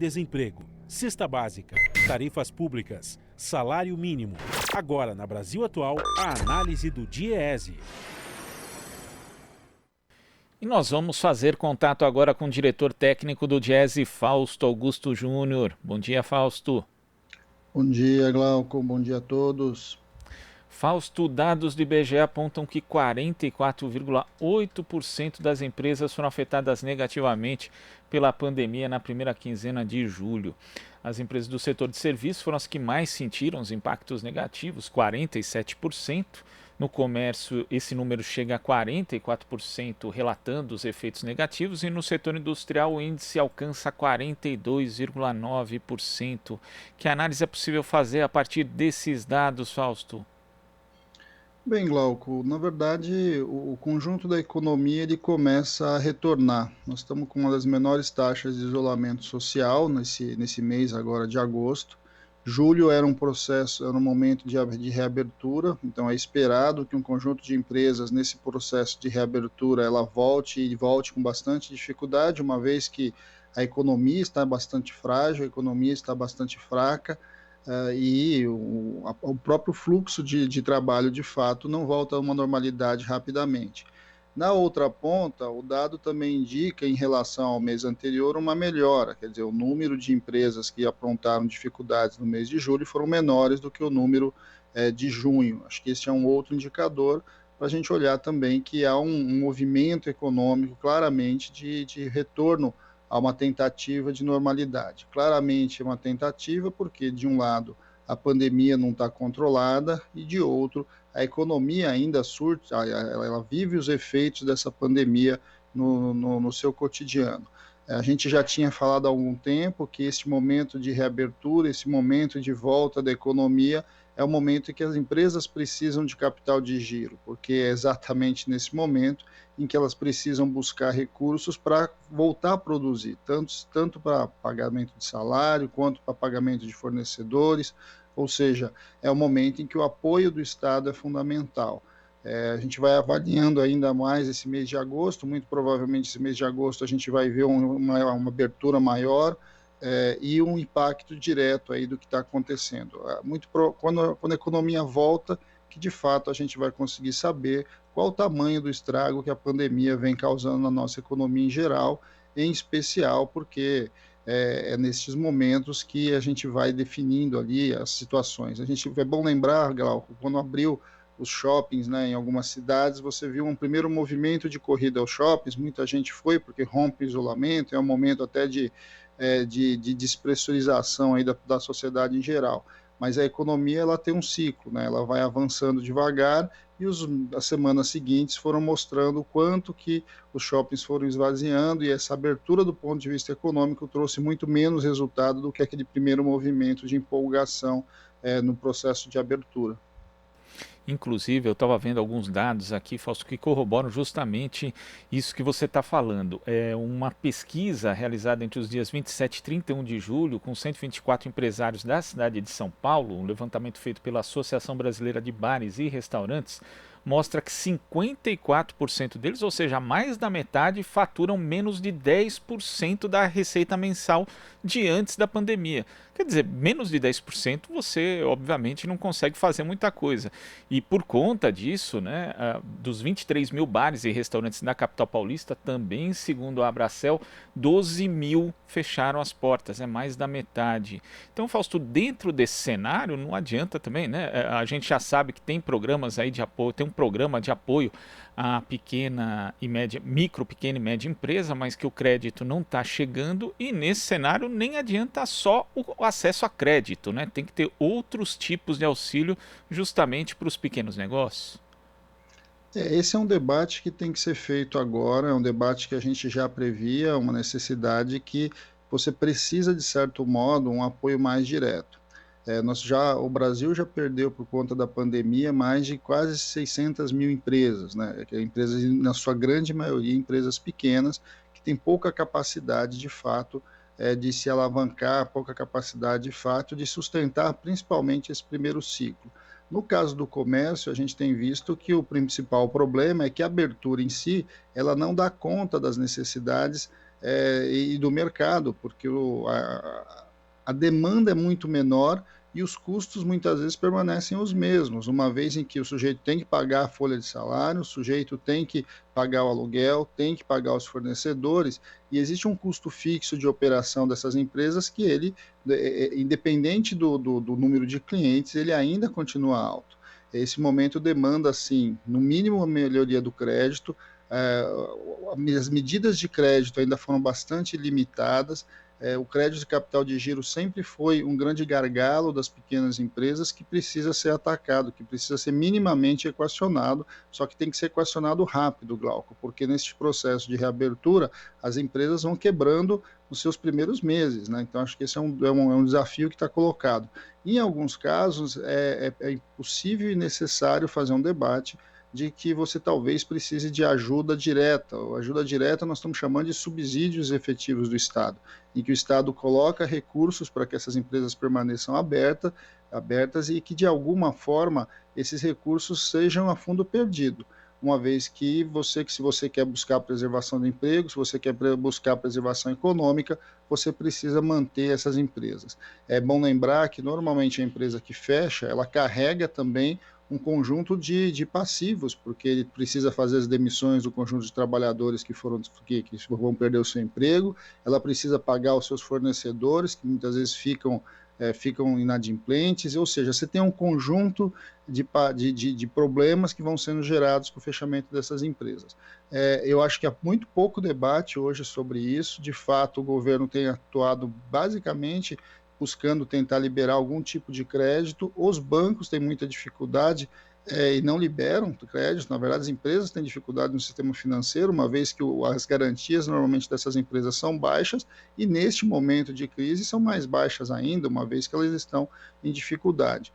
auxílio-desemprego, cesta básica, tarifas públicas, salário mínimo. Agora, na Brasil Atual, a análise do DIEESE. E nós vamos fazer contato agora com o diretor técnico do DIEESE, Fausto Augusto Júnior. Bom dia, Fausto. Bom dia, Glauco. Bom dia a todos. Fausto, dados do IBGE apontam que 44,8% das empresas foram afetadas negativamente pela pandemia na primeira quinzena de julho. As empresas do setor de serviços foram as que mais sentiram os impactos negativos, 47%. No comércio, esse número chega a 44%, relatando os efeitos negativos, e no setor industrial o índice alcança 42,9%. Que análise é possível fazer a partir desses dados, Fausto? Bem, Glauco, na verdade, o conjunto da economia ele começa a retornar. Nós estamos com uma das menores taxas de isolamento social nesse mês agora de agosto. Julho era um momento de reabertura, então é esperado que um conjunto de empresas nesse processo de reabertura ela volte com bastante dificuldade, uma vez que a economia está bastante frágil, a economia está bastante fraca, e o próprio fluxo de trabalho de fato não volta a uma normalidade rapidamente. Na outra ponta, o dado também indica, em relação ao mês anterior, uma melhora, quer dizer, o número de empresas que aprontaram dificuldades no mês de julho foram menores do que o número de junho. Acho que esse é um outro indicador para a gente olhar também que há um movimento econômico claramente de retorno a uma tentativa de normalidade. Claramente é uma tentativa porque, de um lado, a pandemia não está controlada e, de outro, a economia ainda surge, ela vive os efeitos dessa pandemia no seu cotidiano. A gente já tinha falado há algum tempo que esse momento de reabertura, esse momento de volta da economia, é o momento em que as empresas precisam de capital de giro, porque é exatamente nesse momento em que elas precisam buscar recursos para voltar a produzir, tanto para pagamento de salário, quanto para pagamento de fornecedores, ou seja, é o momento em que o apoio do Estado é fundamental. A gente vai avaliando ainda mais esse mês de agosto, muito provavelmente esse mês de agosto a gente vai ver uma abertura maior, e um impacto direto aí do que está acontecendo. Quando a economia volta, que de fato a gente vai conseguir saber qual o tamanho do estrago que a pandemia vem causando na nossa economia em geral, em especial porque é nesses momentos que a gente vai definindo ali as situações. É bom lembrar, Glauco, quando abriu os shoppings, né, em algumas cidades, você viu um primeiro movimento de corrida aos shoppings, muita gente foi porque rompe o isolamento, é um momento até de despressurização aí da sociedade em geral. Mas a economia ela tem um ciclo, né? Ela vai avançando devagar e as semanas seguintes foram mostrando o quanto que os shoppings foram esvaziando, e essa abertura do ponto de vista econômico trouxe muito menos resultado do que aquele primeiro movimento de empolgação no processo de abertura. Inclusive, eu estava vendo alguns dados aqui, Fausto, que corroboram justamente isso que você está falando. É uma pesquisa realizada entre os dias 27 e 31 de julho, com 124 empresários da cidade de São Paulo, um levantamento feito pela Associação Brasileira de Bares e Restaurantes, mostra que 54% deles, ou seja, mais da metade, faturam menos de 10% da receita mensal de antes da pandemia. Quer dizer, menos de 10% você, obviamente, não consegue fazer muita coisa. E por conta disso, né, dos 23 mil bares e restaurantes da capital paulista, também, segundo a Abracel, 12 mil fecharam as portas, é mais da metade. Então, Fausto, dentro desse cenário, não adianta também, né? A gente já sabe que tem programas aí de apoio, tem um programa de apoio a pequena e média empresa, mas que o crédito não está chegando, e nesse cenário nem adianta só o acesso a crédito, né? Tem que ter outros tipos de auxílio justamente para os pequenos negócios. Esse é um debate que tem que ser feito agora, é um debate que a gente já previa, uma necessidade que você precisa, de certo modo, um apoio mais direto. O Brasil já perdeu, por conta da pandemia, mais de quase 600 mil empresas, né? Empresas, na sua grande maioria, empresas pequenas, que têm pouca capacidade, de fato, de se alavancar, pouca capacidade, de fato, de sustentar, principalmente, esse primeiro ciclo. No caso do comércio, a gente tem visto que o principal problema é que a abertura em si, ela não dá conta das necessidades e do mercado, porque a demanda é muito menor e os custos muitas vezes permanecem os mesmos, uma vez em que o sujeito tem que pagar a folha de salário, o sujeito tem que pagar o aluguel, tem que pagar os fornecedores, e existe um custo fixo de operação dessas empresas que ele, independente do número de clientes, ele ainda continua alto. Esse momento demanda, assim, no mínimo, a melhoria do crédito. As medidas de crédito ainda foram bastante limitadas. O crédito de capital de giro sempre foi um grande gargalo das pequenas empresas que precisa ser atacado, que precisa ser minimamente equacionado, só que tem que ser equacionado rápido, Glauco, porque nesse processo de reabertura as empresas vão quebrando nos seus primeiros meses, né? Então acho que esse é um desafio que está colocado. Em alguns casos é impossível e necessário fazer um debate de que você talvez precise de ajuda direta. A ajuda direta nós estamos chamando de subsídios efetivos do Estado, em que o Estado coloca recursos para que essas empresas permaneçam abertas e que, de alguma forma, esses recursos sejam a fundo perdido, uma vez que se você quer buscar a preservação do emprego, se você quer buscar a preservação econômica, você precisa manter essas empresas. É bom lembrar que, normalmente, a empresa que fecha, ela carrega também um conjunto de passivos, porque ele precisa fazer as demissões do conjunto de trabalhadores que vão perder o seu emprego, ela precisa pagar os seus fornecedores, que muitas vezes ficam inadimplentes, ou seja, você tem um conjunto de problemas que vão sendo gerados com o fechamento dessas empresas. Eu acho que há muito pouco debate hoje sobre isso. De fato, o governo tem atuado basicamente buscando tentar liberar algum tipo de crédito. Os bancos têm muita dificuldade e não liberam crédito. Na verdade, as empresas têm dificuldade no sistema financeiro, uma vez que as garantias normalmente dessas empresas são baixas, e neste momento de crise são mais baixas ainda, uma vez que elas estão em dificuldade.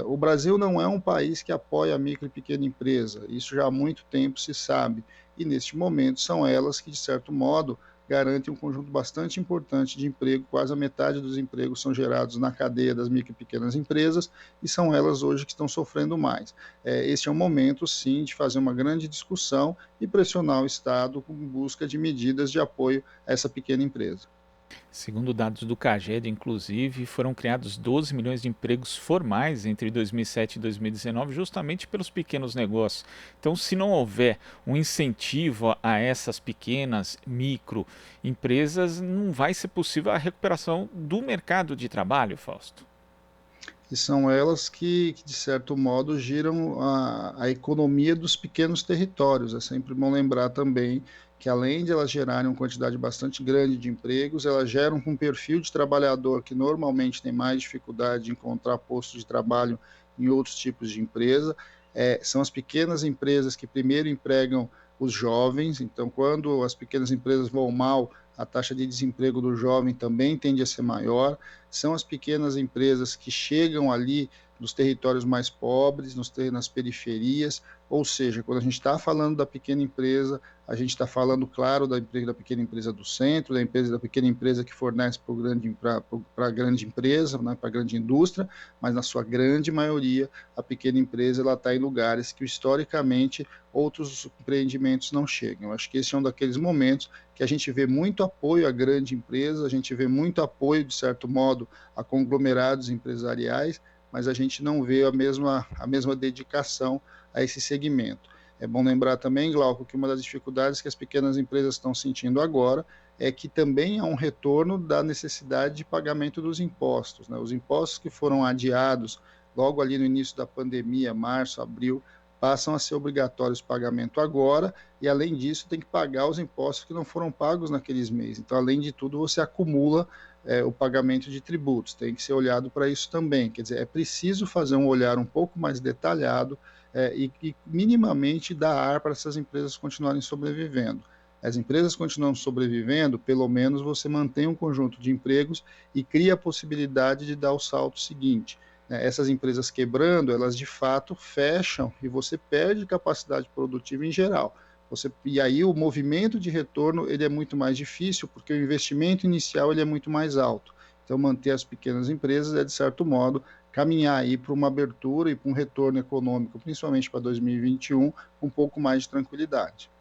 O Brasil não é um país que apoia a micro e pequena empresa, isso já há muito tempo se sabe, e neste momento são elas que, de certo modo, garantem um conjunto bastante importante de emprego. Quase a metade dos empregos são gerados na cadeia das micro e pequenas empresas, e são elas hoje que estão sofrendo mais. Este é um momento, sim, de fazer uma grande discussão e pressionar o Estado com busca de medidas de apoio a essa pequena empresa. Segundo dados do CAGED, inclusive, foram criados 12 milhões de empregos formais entre 2007 e 2019, justamente pelos pequenos negócios. Então, se não houver um incentivo a essas pequenas, micro empresas, não vai ser possível a recuperação do mercado de trabalho, Fausto. E são elas que, de certo modo, giram a economia dos pequenos territórios. É sempre bom lembrar também que, além de elas gerarem uma quantidade bastante grande de empregos, elas geram um perfil de trabalhador que normalmente tem mais dificuldade de encontrar posto de trabalho em outros tipos de empresa. São as pequenas empresas que primeiro empregam os jovens. Então, quando as pequenas empresas vão mal, a taxa de desemprego do jovem também tende a ser maior. São as pequenas empresas que chegam ali nos territórios mais pobres, nas periferias, ou seja, quando a gente está falando da pequena empresa, a gente está falando, claro, da pequena empresa do centro, da pequena empresa que fornece para a grande empresa, né, para a grande indústria, mas na sua grande maioria, a pequena empresa está em lugares que, historicamente, outros empreendimentos não chegam. Eu acho que esse é um daqueles momentos que a gente vê muito apoio à grande empresa, a gente vê muito apoio, de certo modo, a conglomerados empresariais, mas a gente não vê a mesma dedicação a esse segmento. É bom lembrar também, Glauco, que uma das dificuldades que as pequenas empresas estão sentindo agora é que também há um retorno da necessidade de pagamento dos impostos, né? Os impostos que foram adiados logo ali no início da pandemia, março, abril, passam a ser obrigatórios pagamento agora, e além disso tem que pagar os impostos que não foram pagos naqueles meses. Então, além de tudo, você acumula o pagamento de tributos, tem que ser olhado para isso também. Quer dizer, é preciso fazer um olhar um pouco mais detalhado e minimamente dar ar para essas empresas continuarem sobrevivendo. As empresas continuam sobrevivendo, pelo menos você mantém um conjunto de empregos e cria a possibilidade de dar o salto seguinte. Essas empresas quebrando, elas de fato fecham e você perde capacidade produtiva em geral. E aí o movimento de retorno ele é muito mais difícil, porque o investimento inicial ele é muito mais alto. Então, manter as pequenas empresas é, de certo modo, caminhar aí para uma abertura e para um retorno econômico, principalmente para 2021, com um pouco mais de tranquilidade.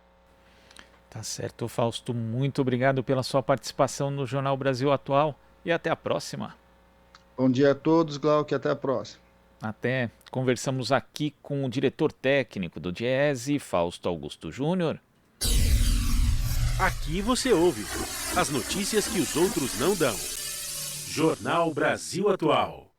Tá certo, Fausto. Muito obrigado pela sua participação no Jornal Brasil Atual e até a próxima. Bom dia a todos, Glauco, e até a próxima. Até. Conversamos aqui com o diretor técnico do Diese, Fausto Augusto Júnior. Aqui você ouve as notícias que os outros não dão. Jornal Brasil Atual.